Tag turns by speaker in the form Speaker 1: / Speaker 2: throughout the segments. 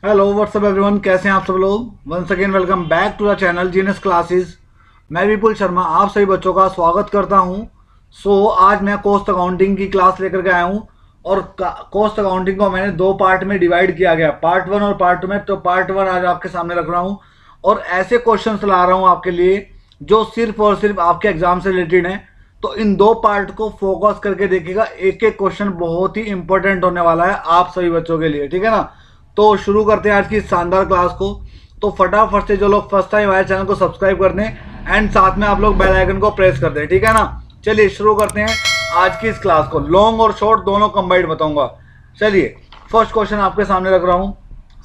Speaker 1: Hello what's up everyone, कैसे हैं आप सब लोग। Once again welcome back to the channel genius classes. मैं विपुल शर्मा आप सभी बच्चों का स्वागत करता हूं। आज मैं कॉस्ट अकाउंटिंग की क्लास लेकर के आया हूं। और कॉस्ट अकाउंटिंग को मैंने दो पार्ट में डिवाइड किया गया, पार्ट वन और पार्ट टू में। तो पार्ट वन आज आपके सामने रख रहा हूँ और ऐसे क्वेश्चन ला रहा हूँ आपके लिए जो सिर्फ और सिर्फ आपके एग्जाम से रिलेटेड हैं। तो इन दो पार्ट को फोकस करके देखिएगा, एक एक क्वेश्चन बहुत ही इंपॉर्टेंट होने वाला है आप सभी बच्चों के लिए, ठीक है ना। तो शुरू करते हैं आज की शानदार क्लास को। तो फटाफट से जो लोग फर्स्ट टाइम आए चैनल को सब्सक्राइब कर दें एंड साथ में आप लोग बेल आइकन को प्रेस कर दें, ठीक है ना। चलिए शुरू करते हैं आज की इस क्लास को। लॉन्ग और शॉर्ट दोनों कंबाइंड बताऊंगा। चलिए फर्स्ट क्वेश्चन आपके सामने रख रहा हूं।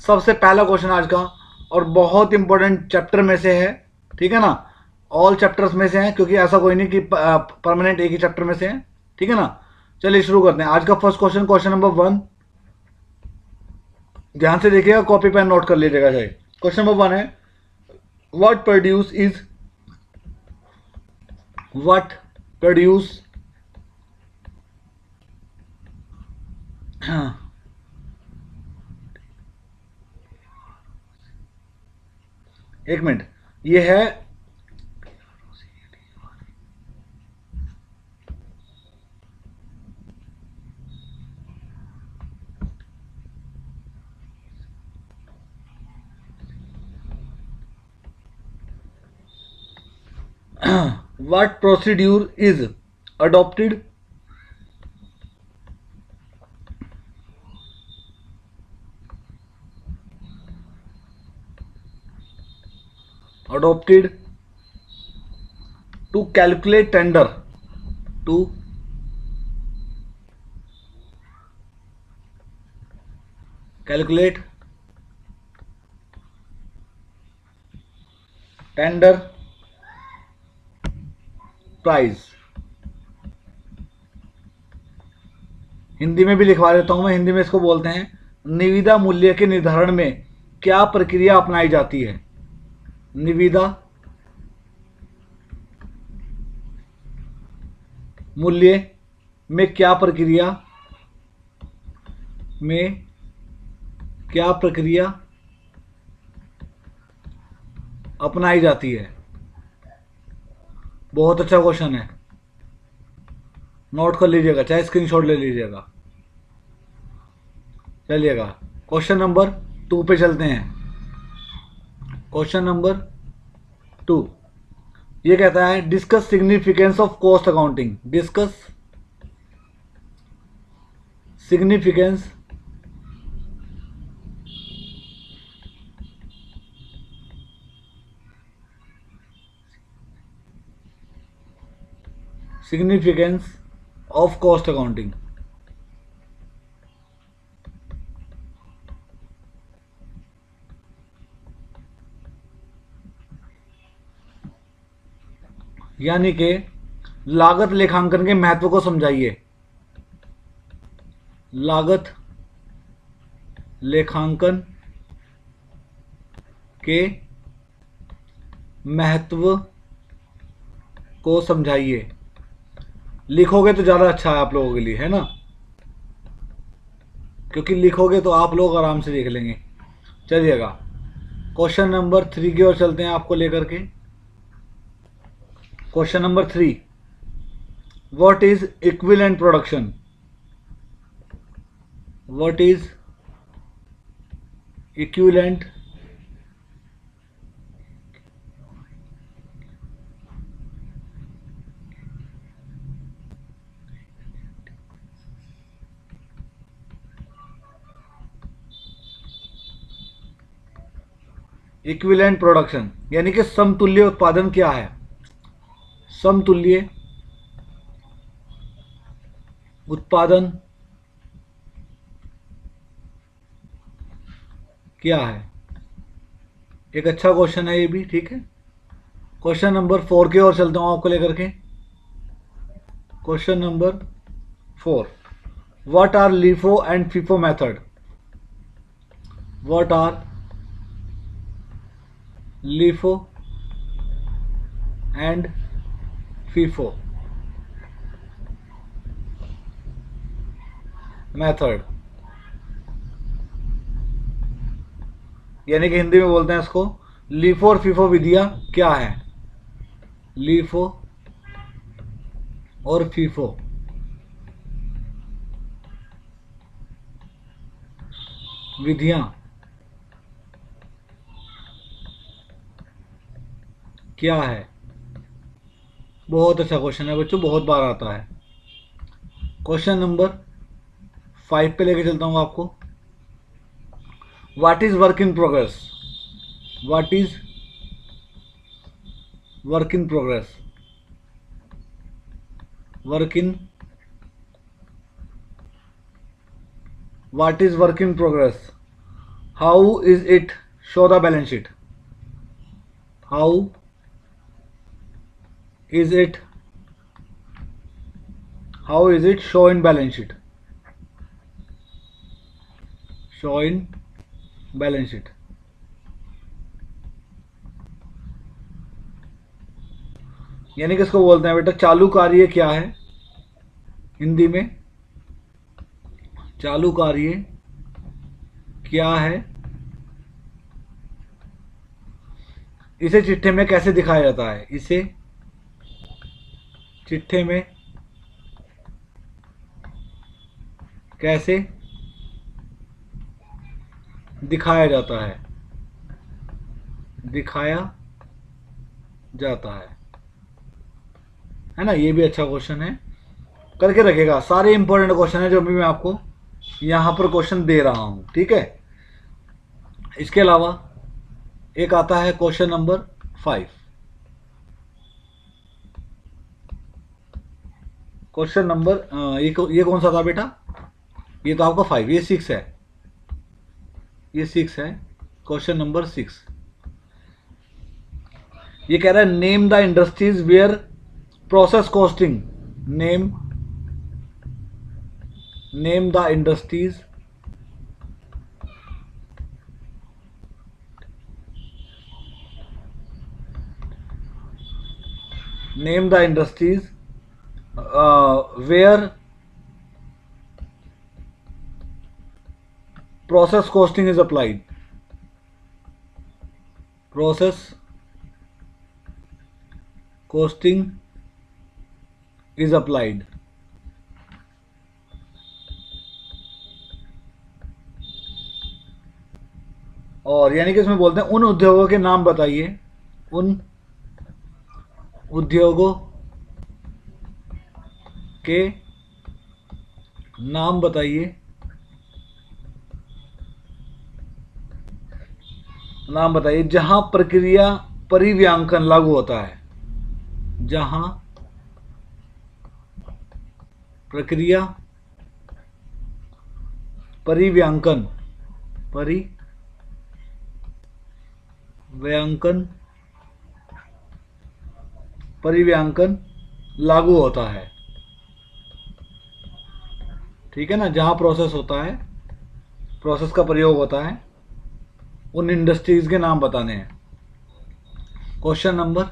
Speaker 1: सबसे पहला क्वेश्चन आज का और बहुत इंपॉर्टेंट चैप्टर में से है, ठीक है ना। ऑल चैप्टर्स में से है क्योंकि ऐसा कोई नहीं कि परमानेंट एक ही चैप्टर में से है, ठीक है ना। चलिए शुरू करते हैं आज का first question. Question number one, ध्यान से देखिएगा, कॉपी पेन नोट कर लीजिएगा। चाहिए क्वेश्चन नंबर वन है, what produce is what produce एक मिनट, ये है what procedure is adopted adopted to calculate tender to calculate tender price। Hindi में भी लिखवा देता हूं मैं। हिंदी में इसको बोलते हैं निविदा मूल्य के निर्धारण में क्या प्रक्रिया अपनाई जाती है। निविदा मूल्य में क्या प्रक्रिया अपनाई जाती है। बहुत अच्छा क्वेश्चन है, नोट कर लीजिएगा, चाहे स्क्रीनशॉट ले लीजिएगा। चलिएगा क्वेश्चन नंबर टू पे चलते हैं। क्वेश्चन नंबर टू ये कहता है discuss significance of cost accounting. Discuss significance significance of cost accounting. यानी कि लागत लेखांकन के महत्व को समझाइए। लागत लेखांकन के महत्व को समझाइए। लिखोगे तो ज़्यादा अच्छा है आप लोगों के लिए, है ना, क्योंकि लिखोगे तो आप लोग आराम से देख लेंगे। चलिएगा क्वेश्चन नंबर थ्री की ओर चलते हैं आपको लेकर के। Question number three, what is equivalent production. What is equivalent equivalent production यानी कि समतुल्य उत्पादन क्या है। समतुल्य उत्पादन क्या है। एक अच्छा क्वेश्चन है ये भी, ठीक है। क्वेश्चन नंबर फोर की ओर चलता हूं आपको लेकर के। Question number four, what are LIFO and FIFO method. What are LIFO and FIFO method. यानी कि हिंदी में बोलते हैं इसको लीफो और फीफो विधियां क्या है? लीफो और फीफो विधियां क्या है? बहुत अच्छा क्वेश्चन है बच्चों, बहुत बार आता है। क्वेश्चन नंबर 5 पे लेके चलता हूं आपको। What is work in progress? What is work in progress? Work in What is work in progress? How is it show the balance sheet? How is it show in balance sheet? Show in balance sheet. यानी कि इसको बोलते हैं बेटा चालू कार्य क्या है? हिंदी में चालू कार्य क्या है? इसे चिट्ठे में कैसे दिखाया जाता है? इसे चिट्ठे में कैसे दिखाया जाता है? दिखाया जाता है ना? ये भी अच्छा क्वेश्चन है, करके रखेगा। सारे इंपॉर्टेंट क्वेश्चन है जो अभी मैं आपको यहां पर क्वेश्चन दे रहा हूं, ठीक है। इसके अलावा एक आता है क्वेश्चन नंबर 5। क्वेश्चन नंबर ये कौन सा था बेटा? ये तो आपका 5, ये 6 है, ये 6 है। क्वेश्चन नंबर 6 ये कह रहा है name the industries where process costing name the industries where process costing is applied. Process costing is applied. और यानी कि इसमें बोलते हैं उन उद्योगों के नाम बताइए, उन उद्योगों के नाम बताइए, जहां प्रक्रिया परिव्यांकन लागू होता है, जहां प्रक्रिया परिव्यांकन लागू होता है, ठीक है ना। जहां प्रोसेस होता है, प्रोसेस का प्रयोग होता है, उन इंडस्ट्रीज के नाम बताने हैं। Question number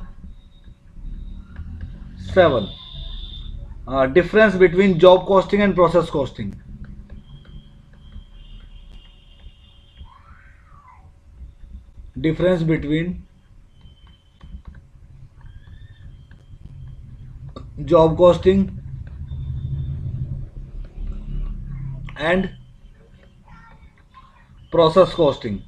Speaker 1: 7 difference between job costing and process costing. Difference between job costing and process costing.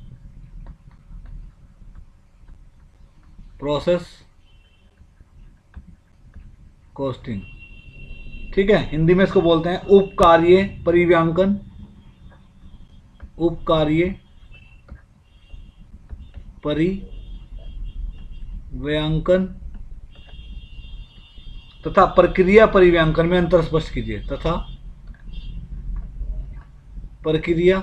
Speaker 1: ठीक है। हिंदी में इसको बोलते हैं उपकार्य परिव्यांकन, उपकार्य परिव्यांकन तथा प्रक्रिया परिव्यांकन में अंतर स्पष्ट कीजिए। तथा प्रक्रिया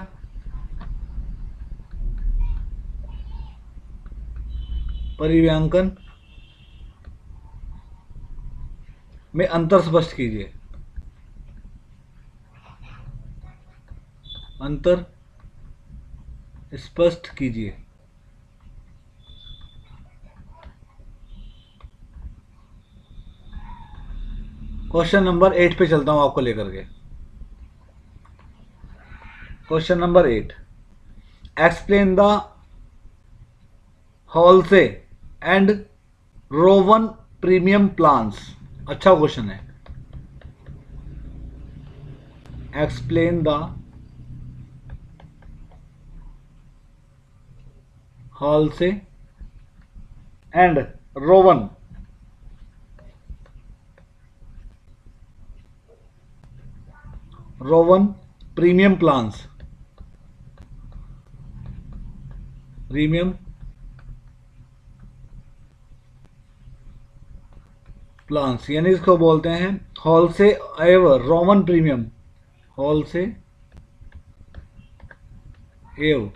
Speaker 1: परिव्यांकन में अंतर स्पष्ट कीजिए। अंतर स्पष्ट कीजिए। क्वेश्चन नंबर 8 पे चलता हूं आपको लेकर के। Question number 8 explain the hall से एंड रोवन प्रीमियम प्लान्स। अच्छा क्वेश्चन है। एक्सप्लेन द हॉल से and Rowan premium plans. Premium plans यानी इसको बोलते हैं हॉल से एव रोमन प्रीमियम। हॉल से एव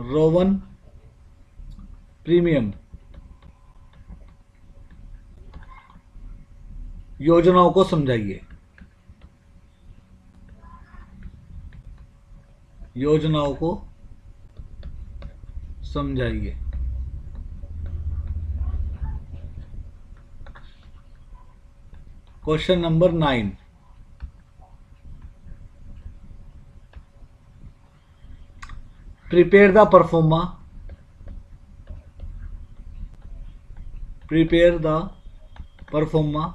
Speaker 1: रोवन प्रीमियम योजनाओं को समझाइए। योजनाओं को समझाइए। Question number 9। Prepare the pro forma. Prepare the pro forma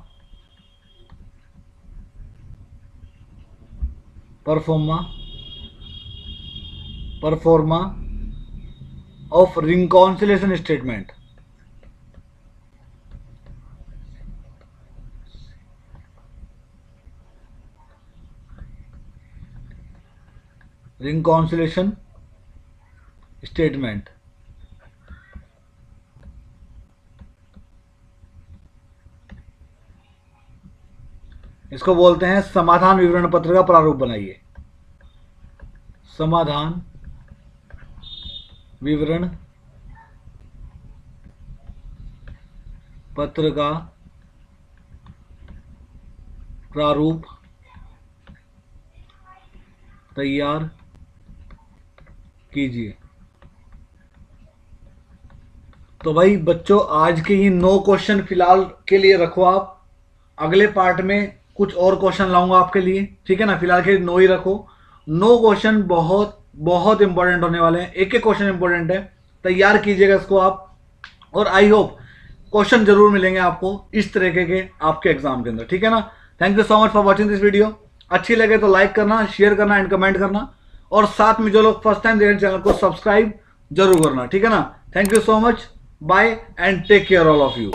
Speaker 1: pro forma of reconciliation statement. Reconciliation statement इसको बोलते हैं समाधान विवरण पत्र का प्रारूप बनाइए। समाधान विवरण पत्र का प्रारूप तैयार कीजिए। तो भाई बच्चों आज के ये 9 क्वेश्चन फिलहाल के लिए रखो आप। अगले पार्ट में कुछ और क्वेश्चन लाऊंगा आपके लिए, ठीक है ना। फिलहाल के 9 ही रखो। 9 क्वेश्चन बहुत बहुत इंपॉर्टेंट होने वाले हैं। एक एक क्वेश्चन इंपॉर्टेंट है, तैयार कीजिएगा इसको आप। और आई होप क्वेश्चन जरूर मिलेंगे आपको इस तरीके के आपके एग्जाम के अंदर, ठीक है ना। Thank you so much for watching this video. अच्छी लगे तो लाइक करना, शेयर करना एंड कमेंट करना, और साथ में जो लोग फर्स्ट टाइम देख रहे हैं चैनल को सब्सक्राइब जरूर करना, ठीक है ना। Thank you so much, bye and take care all of you.